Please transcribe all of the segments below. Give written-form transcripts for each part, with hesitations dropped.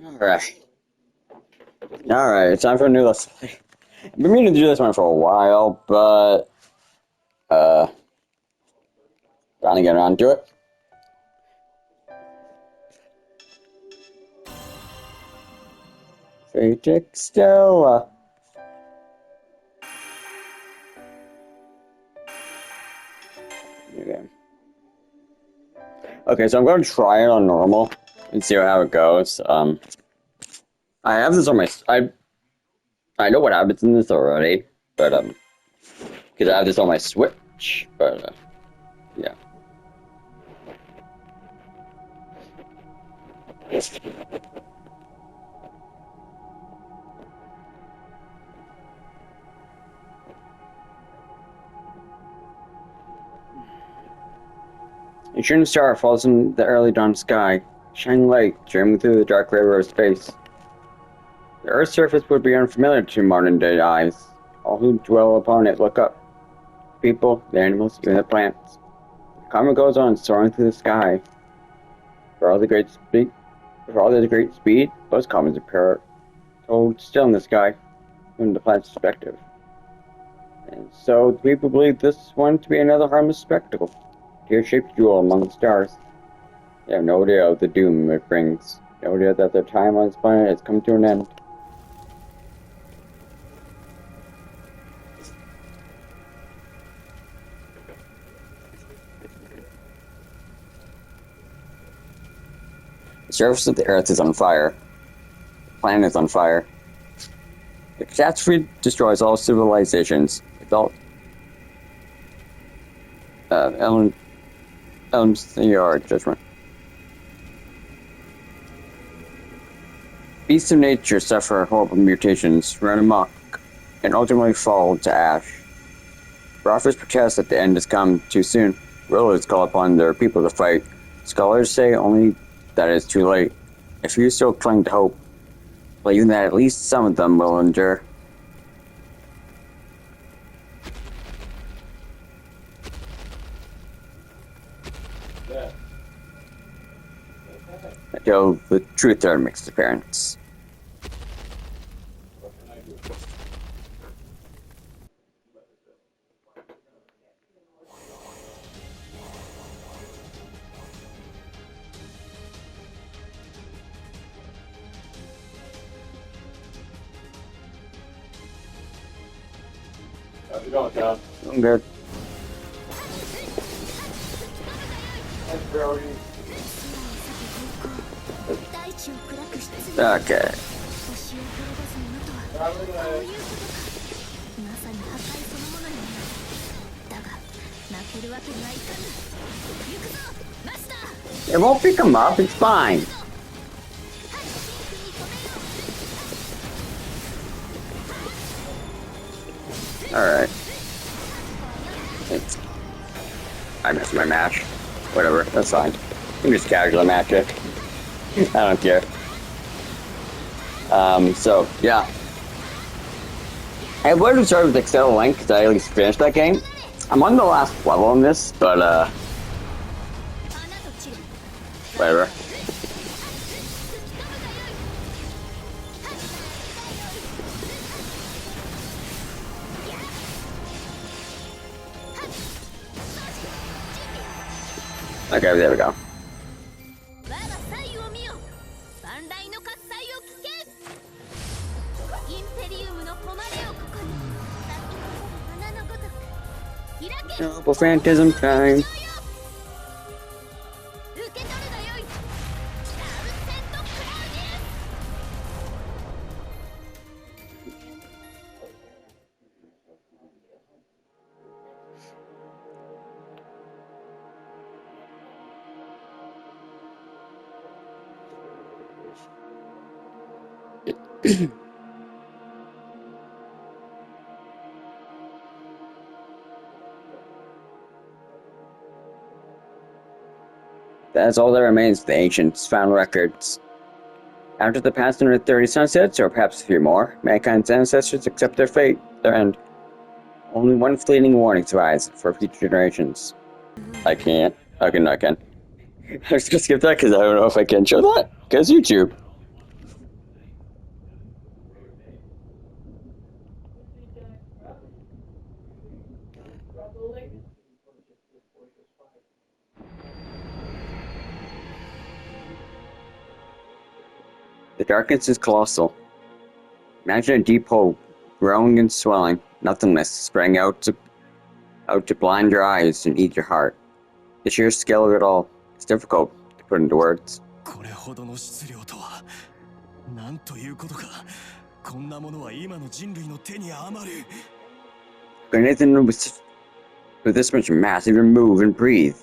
Alright. Alright, it's time for a new let's play. I've been meaning to do this one for a while, but finally get around to it. Fate Extella. Okay. Okay, so I'm going to try it on normal and see how it goes. I have this on my. I know what happens in this already, but because I have this on my Switch, but yeah. A shooting star falls in the early dawn sky, shining light streaming through the dark river of space. The Earth's surface would be unfamiliar to modern-day eyes. All who dwell upon it look up. People, the animals, even the plants. The comet goes on, soaring through the sky. For all the great speed, most comets appear hold still in the sky, from the planet's perspective. And so the people believe this one to be another harmless spectacle. Tear-shaped jewel among the stars. They have no idea of the doom it brings. No idea that their time on this planet has come to an end. The surface of the Earth is on fire. The planet is on fire. The catastrophe destroys all civilizations. Adult Elm's the yard judgment. Beasts of nature suffer horrible mutations, run amok, and ultimately fall to ash. Prophets protest that the end has come too soon. Rulers call upon their people to fight. Scholars say only that it is too late. If you still cling to hope, believing that at least some of them will endure. Until the truth there makes its appearance. How's it going, Tom? I'm good. Thanks, Brody. Okay. It won't pick him up, it's fine. Alright. I missed my match. Whatever, that's fine. You can just casually match it. I don't care. So, yeah. I would have started with Extella Link because I at least finished that game. I'm on the last level in this, but, whatever. Okay, there we go. Noble Phantasm time. That's all that remains of the ancients' found records. After the past 130 sunsets, or perhaps a few more, mankind's ancestors accept their fate, their end. Only one fleeting warning survives for future generations. I can't. I can. I was gonna skip that because I don't know if I can show that. Because YouTube. The darkness is colossal. Imagine a deep hole, growing and swelling, nothingness, spreading out to blind your eyes and eat your heart. The sheer scale of it all is difficult to put into words. Could anything with this much mass even move and breathe?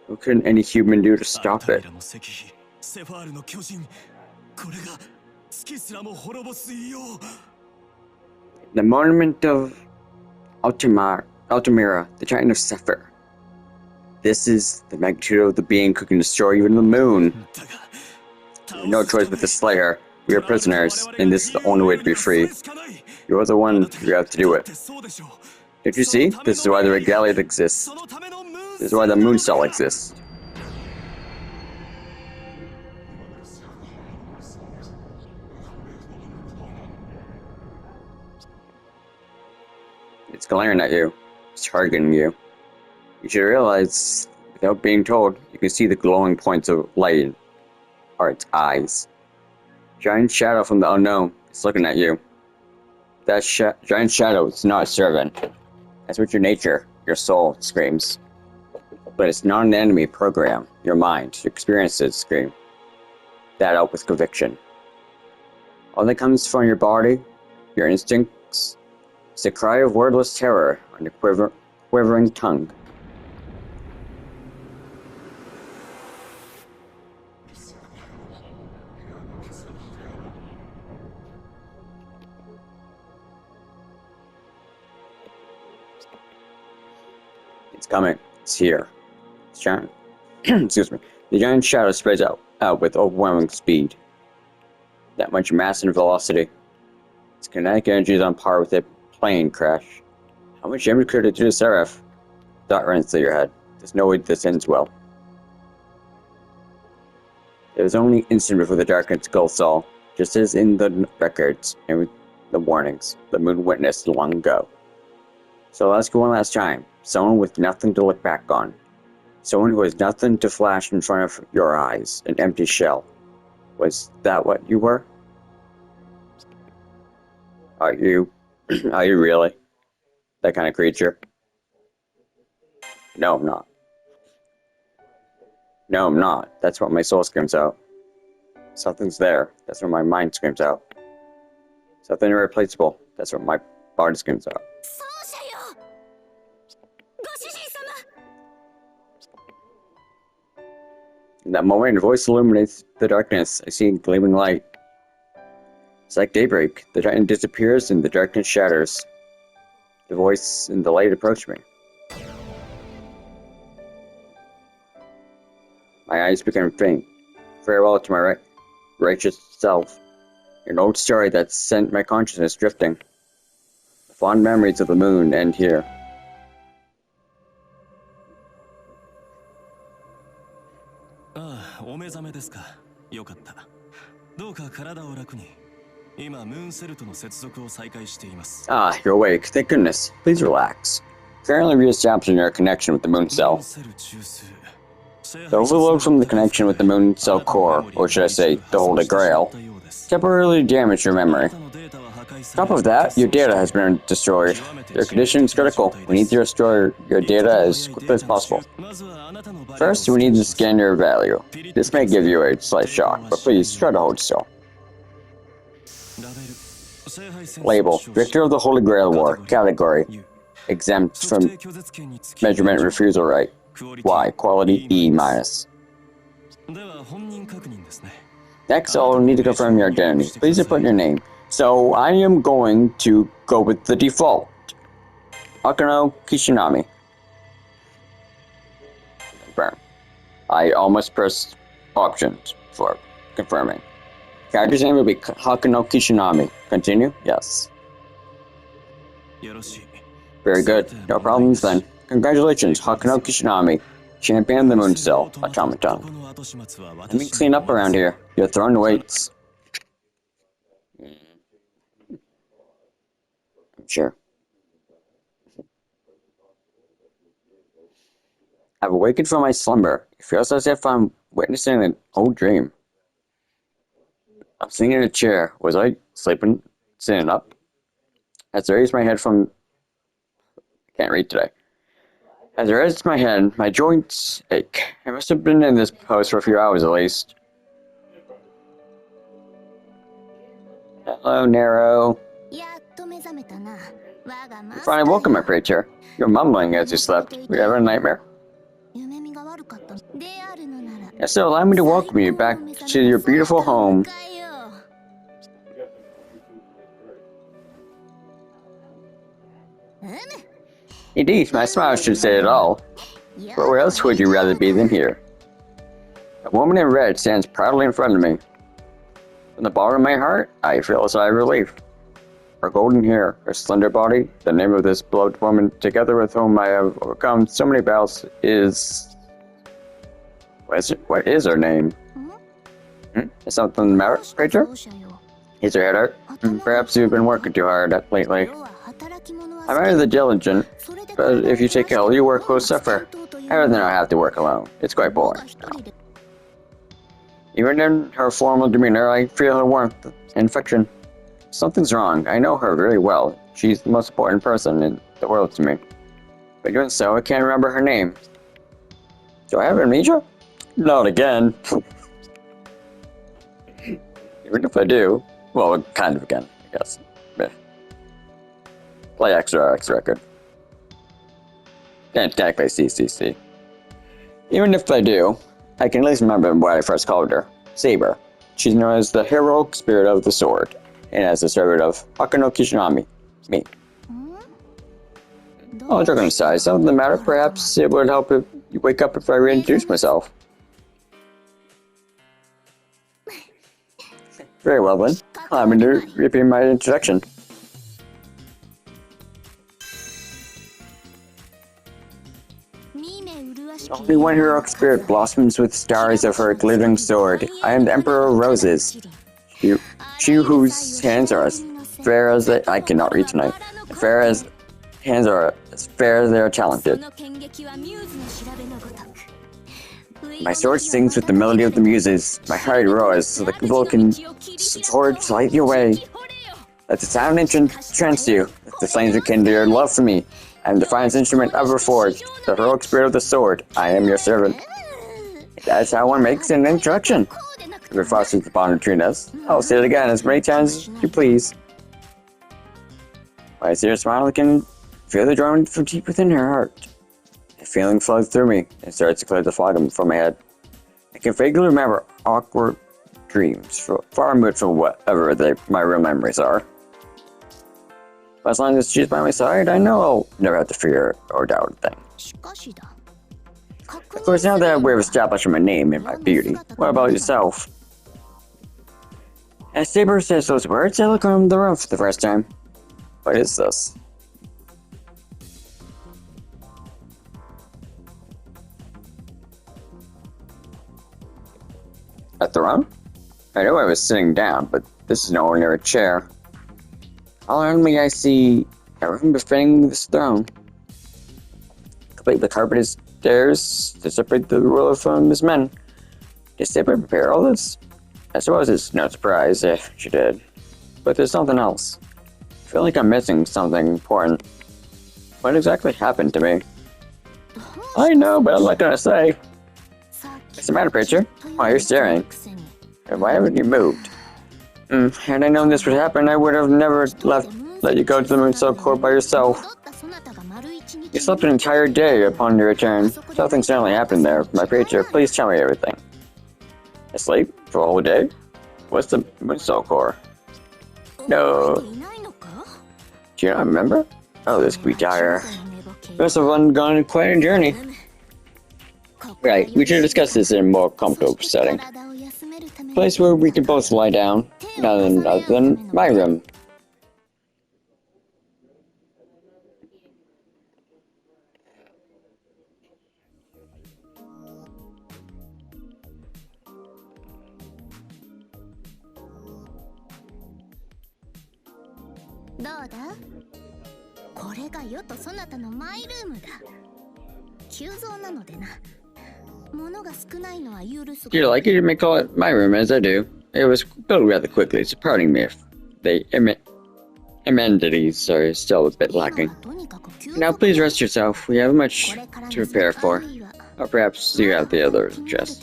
What could any human do to stop it? The monument of Altamira, the Titan of Sephir. This is the magnitude of the being who can destroy even the moon. No choice but to slay her. We are prisoners, and this is the only way to be free. You are the one who have to do it. Don't you see? This is why the regalia exists. This is why the moon cell exists. It's glaring at you. It's targeting you. You should realize, without being told, you can see the glowing points of light are its eyes. Giant shadow from the unknown is looking at you. That giant shadow is not a servant. That's what your nature, your soul, screams. But it's not an enemy program. Your mind, your experiences scream that out with conviction. All that comes from your body, your instincts, is a cry of wordless terror on your quivering tongue. It's coming. It's here. It's giant. Excuse me. The giant shadow spreads out with overwhelming speed. That much mass and velocity. Its kinetic energy is on par with a plane crash. How much damage could it do to Seraph? Thought runs through your head. There's no way this ends well. It was only an instant before the darkness engulfed all, just as in the records and with the warnings the moon witnessed long ago. So I'll ask you one last time. Someone with nothing to look back on. Someone who has nothing to flash in front of your eyes. An empty shell. Was that what you were? Are you? Are you really? That kind of creature? No, I'm not. No, I'm not. That's what my soul screams out. Something's there. That's what my mind screams out. Something irreplaceable. That's what my body screams out. In that moment, a voice illuminates the darkness. I see a gleaming light. It's like daybreak. The Titan disappears and the darkness shatters. The voice and the light approach me. My eyes become faint. Farewell to my righteous self. An old story that sent my consciousness drifting. The fond memories of the moon end here. Ah, you're awake. Thank goodness. Please relax. Currently re-establishing your connection with the moon cell. The overload from the connection with the moon cell core, or should I say, the Holy Grail, temporarily damaged your memory. On top of that, your data has been destroyed. Your condition is critical. We need to restore your data as quickly as possible. First, we need to scan your value. This may give you a slight shock, but please try to hold still. Label: Victor of the Holy Grail War. Category: exempt from measurement refusal right. Y. Quality E-. Next, I'll need to confirm your identity. Please input your name. So, I am going to go with the default. Akano Kishinami. Confirm. I almost pressed options for confirming. Character's name will be Hakano Kishinami. Continue? Yes. Very good. No problems then. Congratulations, Hakano Kishinami, champion of the Moon Cell, Automaton. Let me clean up around here. You're throwing weights. I'm sure. I've awakened from my slumber. It feels as if I'm witnessing an old dream. I'm sitting in a chair. Was I sleeping? Sitting up? As I raised my head from... I can't read today. As I raised my head, my joints ache. I must have been in this pose for a few hours at least. Hello, Nero. You finally woke up, my creature. You were mumbling as you slept. Were you having a nightmare? Yes, so allow me to welcome you back to your beautiful home. Indeed, my smile should say it all. But where else would you rather be than here? A woman in red stands proudly in front of me. From the bottom of my heart, I feel a sigh of relief. Her golden hair, her slender body, the name of this beloved woman, together with whom I have overcome so many battles, is... What is her name? Is something the matter, creature? Is her head hurt? Perhaps you've been working too hard lately. I'm rather diligent, but if you take ill, your work will suffer. I'd rather not have to work alone. It's quite boring. Even in her formal demeanor, I feel her warmth and affection. Something's wrong. I know her very well. She's the most important person in the world to me. But even so, I can't remember her name. Do I have amnesia? Not again. Even if I do, well, kind of again, I guess. Play XRX record. Can't technically CCC. Even if I do, I can at least remember what I first called her. Saber. She's known as the heroic spirit of the sword, and as the servant of Akano Kishinami. Me. Oh, joking aside, something the matter? Perhaps it would help if you wake up if I reintroduce myself. Very well then. I'm going to repeat my introduction. Only one heroic spirit blossoms with stars of her glittering sword. I am the Emperor of Roses. She whose hands are as fair as I cannot read tonight. Fair as hands are as fair as they are talented. My sword sings with the melody of the muses. My heart roars so the Vulcan sword light you away. Let the sound entrance you. Let the flames rekindle your love for me. I am the finest instrument ever forged, the heroic spirit of the sword. I am your servant. That's how one makes an introduction. If it fosters the bond between us, I'll say it again as many times as you please. When I see her smile, I can feel the joy from deep within her heart. A feeling flows through me and starts to clear the fog from my head. I can vaguely remember awkward dreams, far removed from whatever my real memories are. But as long as she's by my side, I know I'll never have to fear or doubt a thing. Of course, now that we've established my name and my beauty, what about yourself? As Saber says those words, I look around the room for the first time. What is this? A throne? I know I was sitting down, but this is no ordinary chair. All around me I see everything befitting this throne. Complete with carpeted stairs to separate the ruler from his men. Did Saber prepare all this? I suppose it's no surprise if she did. But there's something else. I feel like I'm missing something important. What exactly happened to me? I know, but I'm not gonna say. What's the matter, preacher? Why are you staring? And why haven't you moved? Had I known this would happen, I would have never let you go to the Moonstone Court by yourself. You slept an entire day upon your return. Something certainly happened there. My preacher, please tell me everything. Asleep? For a whole day? What's the Moonstone Court? No. Do you not remember? Oh, this could be dire. Must have undergone quite a journey. Right, we should discuss this in a more comfortable setting. Place where we can both lie down, none other than my room. Do you like it? You may call it my room, as I do. It was built rather quickly, so pardon me if the amenities are still a bit lacking. Now please rest yourself. We have much to prepare for. Or perhaps you have the other address.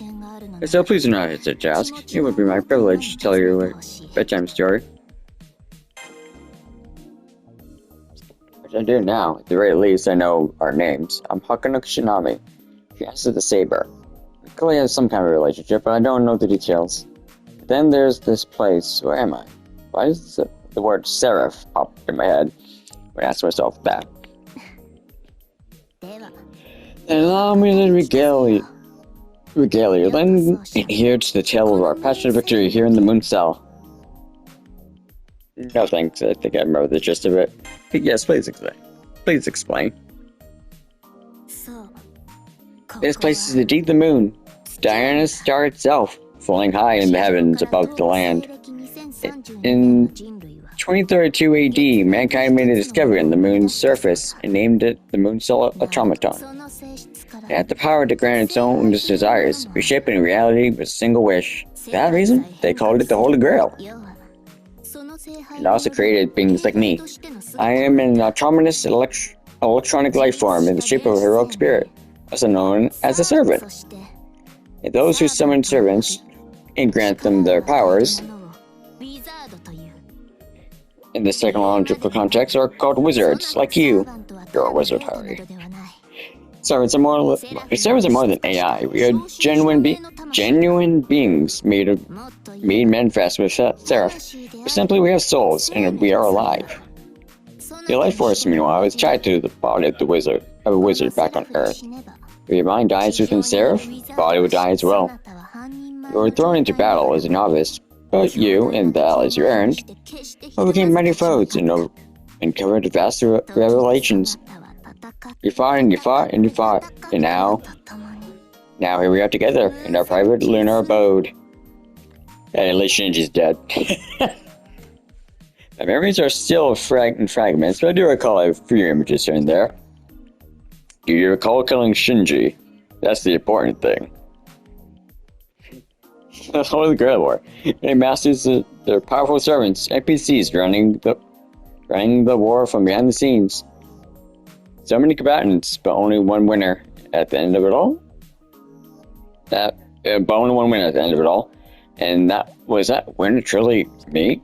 So please do not hesitate to ask. It would be my privilege to tell you a bedtime story. Which I do now. At the very least, I know our names. I'm Hakano Shinami. She answered the saber. We clearly have some kind of relationship, but I don't know the details. Then there's this place. Where am I? Why does the word seraph pop in my head when I ask myself that? And allow me to regale you, then adhere to the tale of our passionate victory here in the Moon Cell. No thanks, I think I remember the gist of it. Yes, please explain. Please explain. This place is indeed the moon, Diana's star itself, flying high in the heavens above the land. In 2032 AD, mankind made a discovery on the moon's surface and named it the Moon Cell Automaton. It had the power to grant its own desires, reshaping reality with a single wish. For that reason, they called it the Holy Grail. It also created beings like me. I am an autonomous electronic life form in the shape of a heroic spirit, also known as a servant. And those who summon servants and grant them their powers, in this technological context, are called wizards, like you. You're a wizard, Harry. Servants are more than AI. We are genuine beings made manifest with seraph. Simply, we have souls, and we are alive. The life force, meanwhile, is tied to the body of a wizard back on Earth. If your mind dies within seraph, the body will die as well. You were thrown into battle as a novice, but you, and the allies you earned, overcame mighty foes and covered vast revelations. You fought and you fought and you fought, and now here we are together in our private lunar abode. And at least Shinji's dead. My memories are still in fragments, but I do recall a few images here and there. Do you recall killing Shinji? That's the important thing. The Holy Grail War. It masters their powerful servants, NPCs running the war from behind the scenes. So many combatants, but only one winner at the end of it all. But only one winner at the end of it all. And that winner truly me?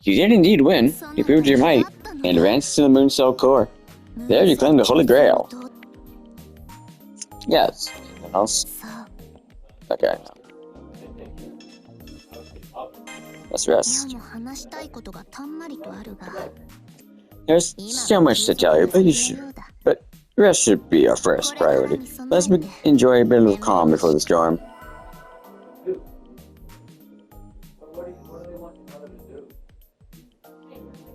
You did indeed win. You proved your might and advanced to the Moon Cell core. There you claim the Holy Grail. Yes. Anything else? Okay. Let's rest. There's so much to tell you, but rest should be our first priority. Let's enjoy a bit of calm before the storm.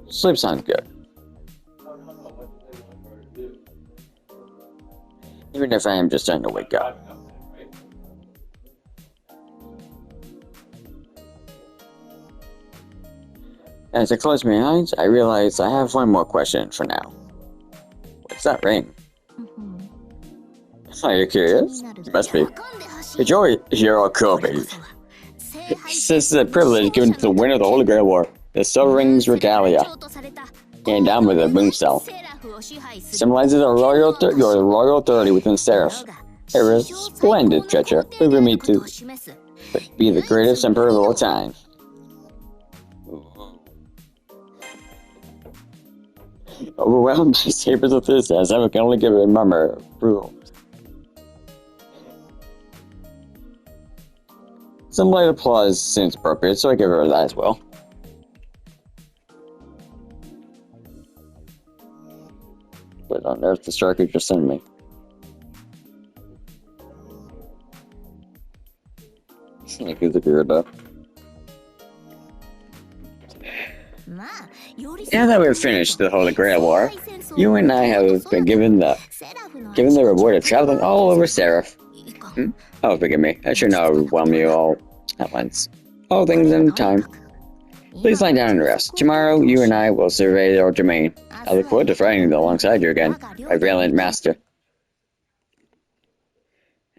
Sleep sounds good. Even if I am just starting to wake up. As I close my eyes, I realize I have one more question for now. What's that ring? Are you curious? You must be. Enjoy your Kobe. Since the privilege given to the winner of the Holy Grail War, the Silver Ring's regalia, and down with the Moon Cell, symbolizes your royal authority within Seraph. A resplendent treasure, proving me to be the greatest emperor of all time. Overwhelmed by sabers of enthusiasm, I can only give a murmur of approval. Some light applause seems appropriate, so I give her that as well. What on earth the striker just sent me? Like he's a weirdo. Now that we've finished the Holy Grail War, you and I have been given the reward of traveling all over Seraph. Oh, forgive me. I should not overwhelm you all at once. All things in time. Please lie down and rest. Tomorrow, you and I will survey our domain. I look forward to fighting alongside you again, my valiant master.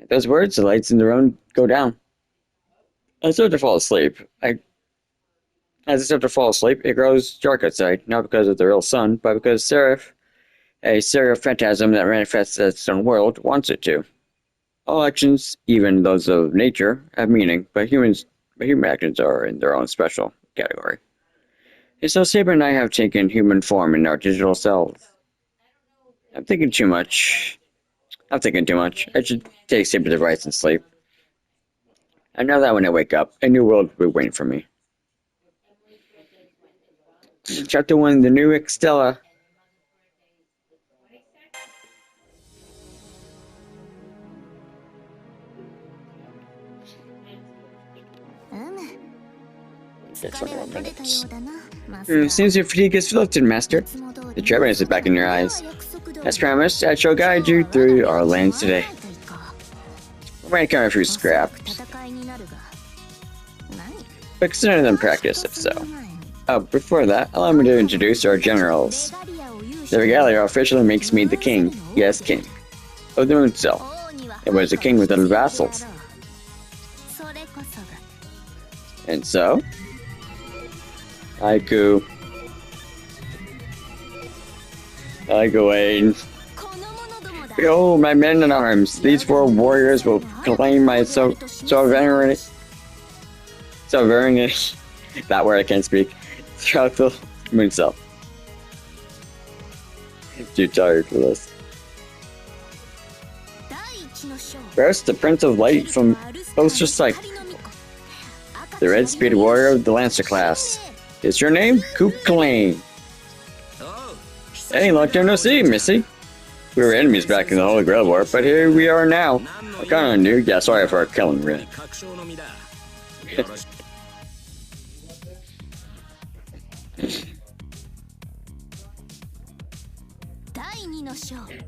At those words, the lights in the room go down. I start to fall asleep. As I start to fall asleep, it grows dark outside, not because of the real sun, but because Seraph, a Seraph phantasm that manifests as its own world, wants it to. All actions, even those of nature, have meaning, but human actions are in their own special category. And so Saber and I have taken human form in our digital selves. I'm thinking too much. I'm thinking too much. I should take Saber's advice and sleep. I know that when I wake up, a new world will be waiting for me. Chapter 1, The New Extella. Seems your fatigue is lifted, Master. The treasure is back in your eyes. As promised, I shall guide you through our lands today. We might come a few scraps, but consider them practice if so. Oh, before that, allow me to introduce our generals. The regalia officially makes me the king, yes, king, of the moon cell. It was a king without vassals. And so, I go in. Behold, my men in arms. These 4 warriors will claim my sovereignty. That word I can't speak. Throughout the moon cell. I'm too tired for this. First, the Prince of Light from Poster Sight. The Red Speed Warrior of the Lancer class. Is your name? Coop Kane. Hey, long time no see, Missy. We were enemies back in the Holy Grail War, but here we are now. I kind of knew. Yeah, sorry for our killing, really.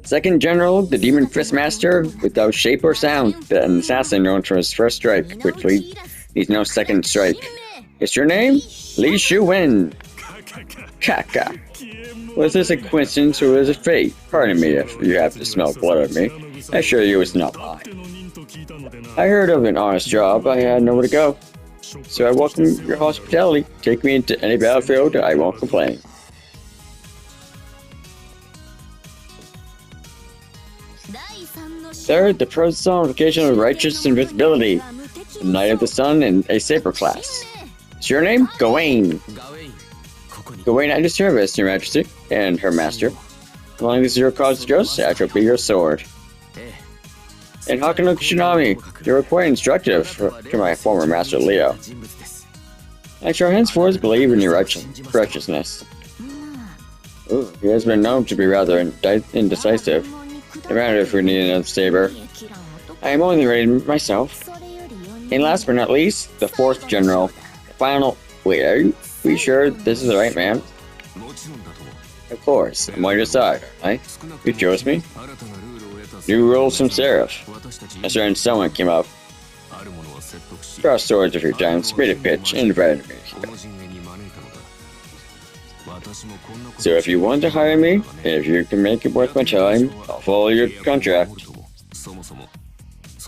Second General, the Demon Fist Master, without shape or sound, an assassin known for his first strike, which needs no second strike. Is your name? Li Shu Wen. Kaka. Was this a coincidence or was it fate? Pardon me if you have to smell blood of me. I assure you it's not mine. I heard of an honest job, I had nowhere to go. So I welcome your hospitality. Take me into any battlefield, I won't complain. Third, the personification of righteous invisibility. The Knight of the Sun and a Saber class. Is your name? Gawain. Gawain at your service, Your Majesty, and Her Master. As long as your cause is just, I shall be your sword. And Hakano Tsunami, you were quite instructive to my former master Leo. I shall henceforth believe in your righteousness. Ooh, he has been known to be rather indecisive. No matter if we need another saber. I am only ready myself. And last but not least, the 4th General. Final. Wait, are we sure this is the right man? Of course, I'm on your side, right? You chose me? New rules from Seraph. A certain someone came up. Draw swords of your time, speed of pitch, and invited me here. So if you want to hire me, and if you can make it worth my time, I'll follow your contract.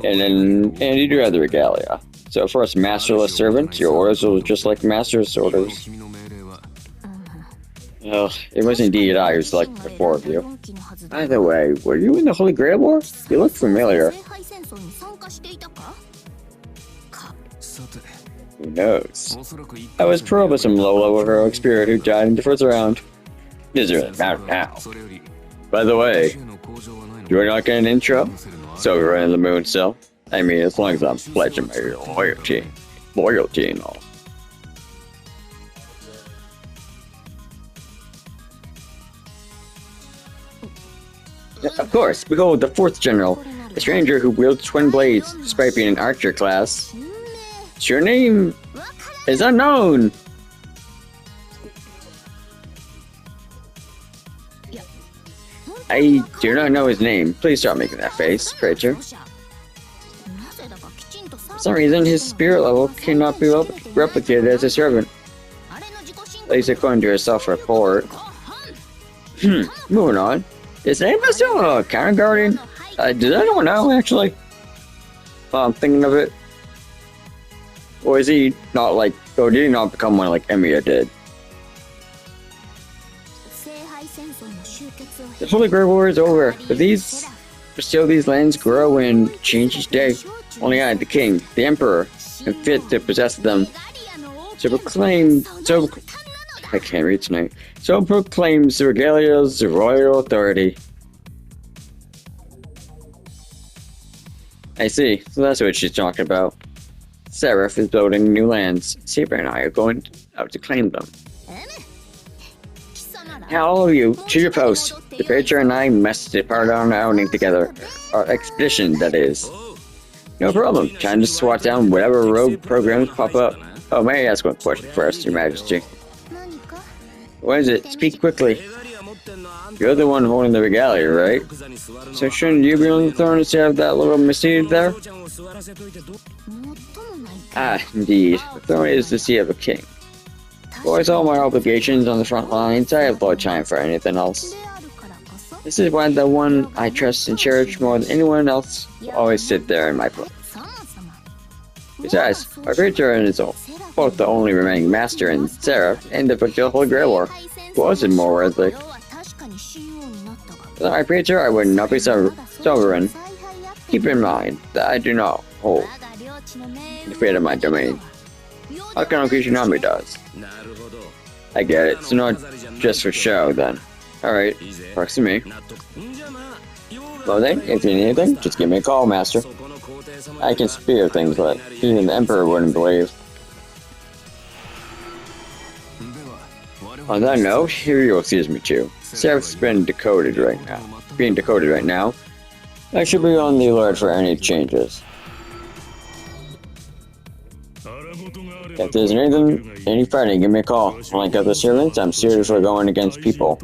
And you do have the regalia. So for us masterless servants, your orders will just like master's orders. Well, it was indeed I who selected the 4 of you. By the way, were you in the Holy Grail War? You look familiar. Who knows? I was probed by some low-level heroic spirit who died in the first round. It doesn't really matter now. By the way, you are not getting an intro? So we're in the moon cell. I mean, as long as I'm pledging my loyalty and all. Of course, behold the 4th General, a stranger who wields twin blades despite being an archer class. Your name is unknown. I do not know his name. Please stop making that face, creature. For some reason, his spirit level cannot be replicated as a servant. At least according to his self-report. Moving on. Is anybody still a counter guardian? Does anyone know, actually? While I'm thinking of it. Or is he not like, or did he not become one like Emiya did? The Holy Great War is over, but still these lands grow and change each day. Only I, the king, the emperor, am fit to possess them. I can't read tonight. So proclaims the Regalia's royal authority. I see, so that's what she's talking about. Seraph is building new lands. Saber and I are going out to claim them. Now all of you, to your post. The Preacher and I must depart on our outing together. Our expedition, that is. No problem. Time to swat down whatever rogue programs pop up. Oh, may I ask one question first, Your Majesty? What is it? Speak quickly. You're the one holding the regalia, right? So shouldn't you be on the throne instead of that little misdeed there? Ah, indeed. The throne is the seat of a king. With all my obligations on the front lines, I have no time for anything else. This is why the one I trust and cherish more than anyone else will always sit there in my place. Besides, my Preacher is both the only remaining master in Seraph and the Holy Grail War. Who was it more worthy? Without my Preacher, I would not be sovereign. Keep in mind that I do not hold the fate of my domain. Akano Kishinami does. I get it, so not just for show then. Alright, works for me. Well then, if you need anything, just give me a call, Master. I can spear things that even the Emperor wouldn't believe. On that note, here you'll excuse me too. Seraph's being decoded right now. I should be on the alert for any changes. If there's any fighting, give me a call. Unlike other servants, I'm serious for going against people.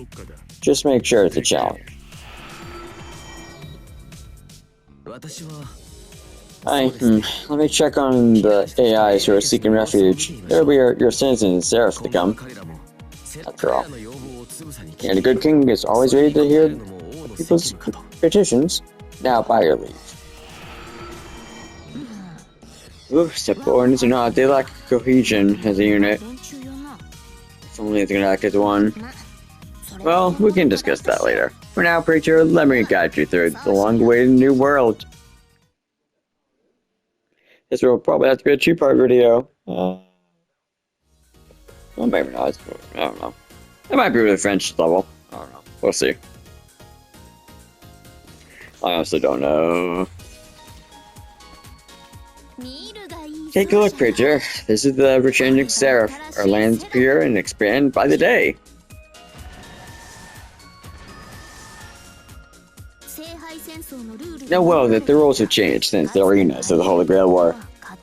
Just make sure it's a challenge. Let me check on the AIs who are seeking refuge. There'll be your citizens and Seraph to come. After all. And a good king is always ready to hear people's petitions. Now, by your leave. Ooh, step coordinates are not. They lack cohesion as a unit. If only they can act as one. Well, we can discuss that later. For now, Preacher, let me guide you through the long-awaited new world. This will probably have to be a two-part video. Well, maybe not. I don't know. It might be with the French level. I don't know. We'll see. I honestly don't know. Take a look, Preacher. This is the ever-changing Seraph. Our lands appear and expand by the day. Know well that the rules have changed since the arenas of the Holy Grail War.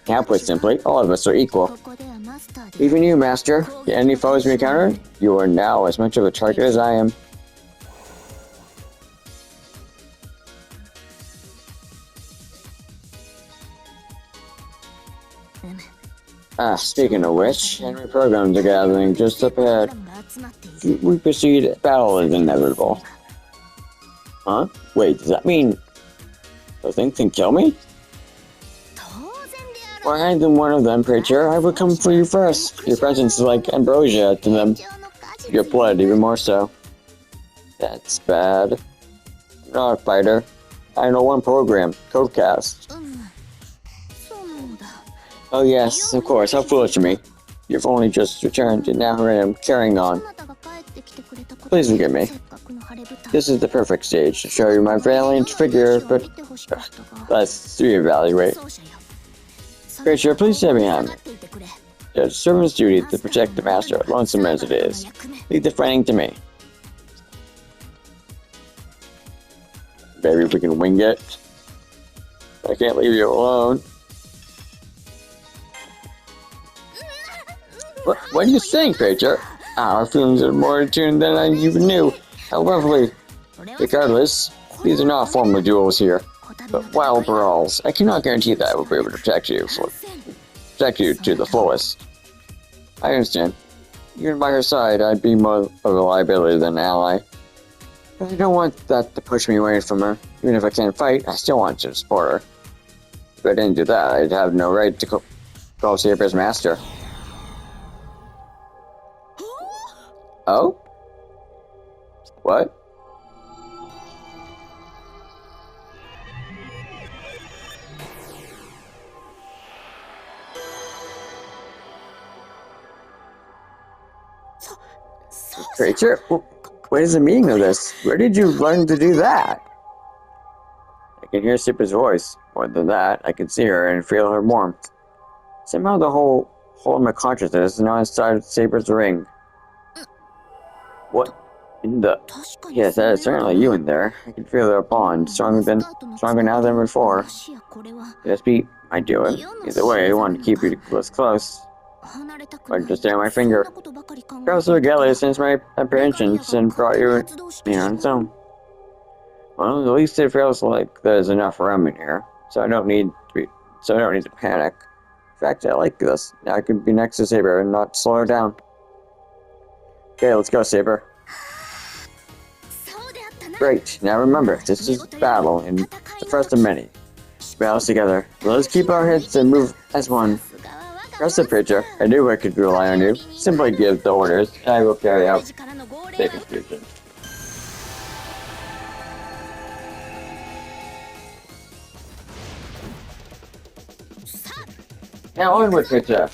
Now, put simply, all of us are equal. Even you, Master. The enemy foes we encounter, you are now as much of a target as I am. Speaking of which, enemy programs are gathering just up ahead. We proceed, battle is inevitable. Huh? Wait, does that mean those things can kill me? Were I than one of them, Preacher, I would come for you first. Your presence is like ambrosia to them. Your blood, even more so. That's bad. I'm not a fighter. I know one program, Codecast. Oh yes, of course, how foolish of me. You've only just returned and now I am carrying on. Please forgive me. This is the perfect stage to show you my valiant figure, but let's reevaluate. Preacher, please stay behind me. It's a servant's duty to protect the Master, lonesome as it is. Leave the fighting to me. Maybe we can wing it. I can't leave you alone. What do you think, Preacher? Our feelings are more in tune than I even knew. However, regardless, these are not formal duels here, but wild brawls. I cannot guarantee that I will be able to protect you to the fullest. I understand. Even by her side, I'd be more of a liability than an ally. But I don't want that to push me away from her. Even if I can't fight, I still want to support her. If I didn't do that, I'd have no right to Call Saber's master. Oh? What? Creature? What is the meaning of this? Where did you learn to do that? I can hear Saber's voice. More than that, I can see her and feel her warmth. Somehow the whole of my consciousness is now inside Saber's ring. What in the... Yes, that is certainly you in there. I can feel their bond, stronger now than before. Could this be my doing? Either way, I want to keep you close. I just stay on my finger. Professor Gelly, since my apprehensions and brought you on its own. Well, at least it feels like there's enough room in here, so I don't need to panic. In fact, I like this. Now I can be next to Saber and not slow her down. Okay, let's go, Saber. Great. Now remember, this is battle, and the first of many. Battles together. Let's keep our heads and move as one. Trust the preacher. I knew I could rely on you. Simply give the orders, and I will carry out the instructions. Now onward, preacher.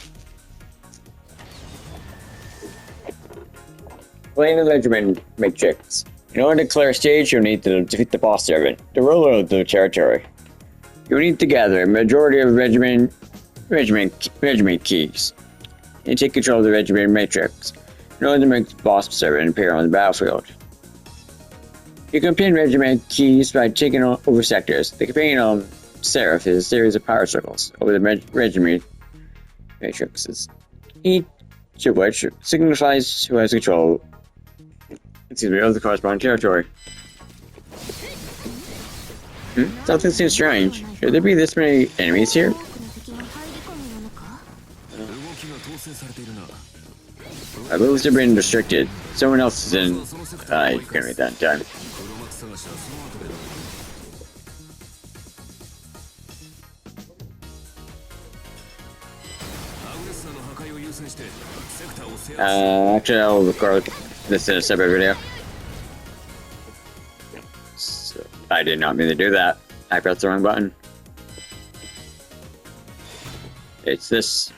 Playing the regiment matrix. In order to clear a stage, you'll need to defeat the boss servant, the ruler of the territory. You'll need to gather a majority of regiment keys and take control of the regiment matrix in order to make the boss servant appear on the battlefield. You can obtain regiment keys by taking over sectors. The companion Seraph is a series of power circles over the regiment matrices, each of which signifies who has control of the corresponding territory. Something seems strange. Should there be this many enemies here? My moves have been restricted. Someone else is in. I can read that in time. Actually, I'll record this in a separate video. So, I did not mean to do that. I pressed the wrong button. It's this.